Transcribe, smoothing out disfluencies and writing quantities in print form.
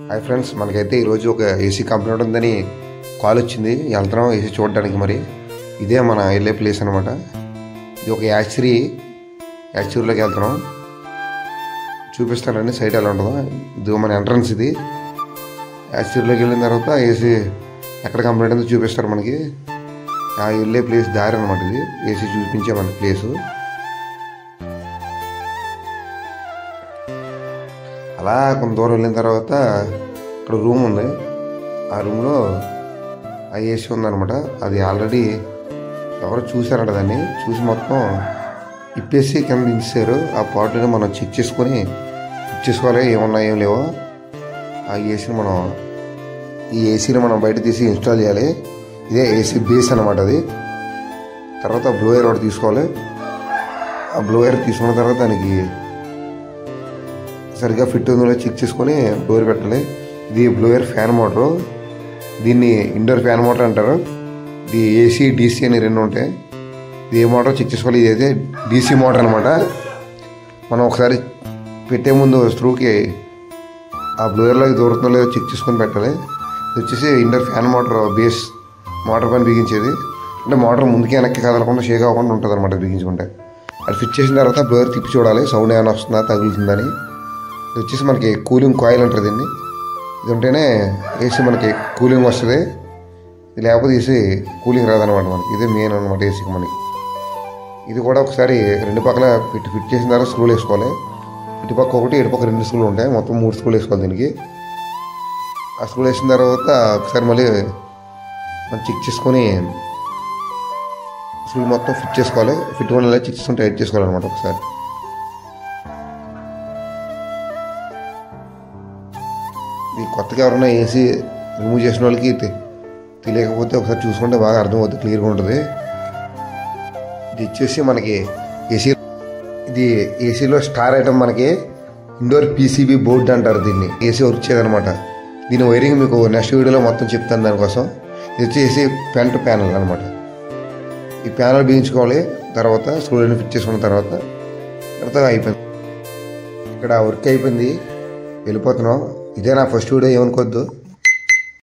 Hi friends, మనకైతే ఈరోజు ఒక ఏసీ కంప్లైంట్ ఉందని కాల్ వచ్చింది. వెళ్తున్నాం ఏసీ చూడడానికి. మరి ఇదే మన వెళ్ళే ప్లేస్ అనమాట. ఇది ఒక యాక్చురీలోకి వెళ్తున్నాం. చూపిస్తానండి సైట్ ఎలా ఉంటుందో. ఇది మన ఎంట్రన్స్. ఇది యాక్చురీలోకి వెళ్ళిన తర్వాత ఏసీ ఎక్కడ కంప్లైంట్ ఉందో చూపిస్తారు మనకి. ఆ వెళ్ళే ప్లేస్ దారి అనమాట. ఇది ఏసీ చూపించే మన ప్లేసు. అలా కొంత దూరం వెళ్ళిన తర్వాత ఇక్కడ రూమ్ ఉంది. ఆ రూమ్లో ఆ ఏసీ ఉందన్నమాట. అది ఆల్రెడీ ఎవరు చూసారంట. దాన్ని చూసి మొత్తం ఇప్పేసి కింద దించారు. ఆ పార్ట్ని మనం చెక్ చేసుకోవాలి ఏమన్నా ఏం లేవో. ఆ ఏసీని మనం బయట తీసి ఇన్స్టాల్ చేయాలి. ఇదే ఏసీ బేస్ అనమాట. అది తర్వాత బ్లోయర్ ఒకటి తీసుకోవాలి. ఆ బ్లోయర్ తీసుకున్న తర్వాత దానికి సరిగ్గా ఫిట్ ఉందో చెక్ చేసుకొని బ్లోయర్ పెట్టాలి. ఇది బ్లోయర్ ఫ్యాన్ మోటరు. దీన్ని ఇండోర్ ఫ్యాన్ మోటార్ అంటారు. ఇది ఏసీ డీసీ అని రెండు ఉంటాయి. ఇది ఏ మోటార్ చెక్ చేసుకోవాలి. ఇది అయితే డీసీ మోటార్ అనమాట. మనం ఒకసారి పెట్టే ముందు స్క్రూకి ఆ బ్లోయర్లోకి దూరుతుందో లేదో చెక్ చేసుకొని పెట్టాలి. ఇది వచ్చేసి indoor fan motor base motor పైన బిగించేది. అంటే మోటార్ ముందుకి వెనక్కి కదలకుండా షేక్ అవ్వకుండా ఉంటుంది అనమాట బిగించుకుంటే. అది ఫిట్ చేసిన తర్వాత బ్లోయర్ తిప్పి చూడాలి సౌండ్ ఏమైనా వస్తుందా, తగులుతుందని. ఇది వచ్చేసి మనకి కూలింగ్ కాయిల్ అంటారు దీన్ని. ఇది ఉంటేనే ఏసీ మనకి కూలింగ్ వస్తుంది. ఇది లేకపోతే ఏసీ కూలింగ్ రాదనమాట మనకి. ఇదే మెయిన్ అనమాట ఏసీకి మనకి. ఇది కూడా ఒకసారి రెండు పక్కల ఫిట్ చేసిన తర్వాత స్క్రూలు వేసుకోవాలి. ఇటుపక్క ఒకటి ఇటుపక్క రెండు స్క్రూలు ఉంటాయి. మొత్తం 3 స్క్రూలు వేసుకోవాలి దీనికి. ఆ స్క్రూలు వేసిన తర్వాత ఒకసారి మళ్ళీ మనం చెక్ చేసుకొని స్క్రూలు మొత్తం ఫిట్ చేసుకోవాలి. ఫిట్ వల్ల చెక్ చేసుకొని టైట్ చేసుకోవాలన్నమాట ఒకసారి. ఇది కొత్తగా ఎవరైనా ఏసీ రిమూవ్ చేసిన వాళ్ళకి తెలియకపోతే ఒకసారి చూసుకుంటే బాగా అర్థమవుతుంది, క్లియర్గా ఉంటుంది. ఇది వచ్చేసి మనకి ఏసీలో స్టార్ ఐటమ్ మనకి ఇండోర్ పీసీబీ బోర్డ్ అంటారు దీన్ని. ఏసీ వర్క్ చేయదనమాట. దీని వైరింగ్ మీకు నెక్స్ట్ వీడియోలో మొత్తం చెప్తాను దానికోసం. ఇది వచ్చేసి ఫ్రంట్ ప్యానల్ అనమాట. ఈ ప్యానల్ బిగించుకోవాలి. తర్వాత స్క్రూలను ఫిట్ చేసుకున్న తర్వాత అయిపోయింది. ఇక్కడ వర్క్ అయిపోయింది, వెళ్ళిపోతున్నాం. ఇదే నా ఫస్ట్ వీడియో, ఏమనుకోవద్దు.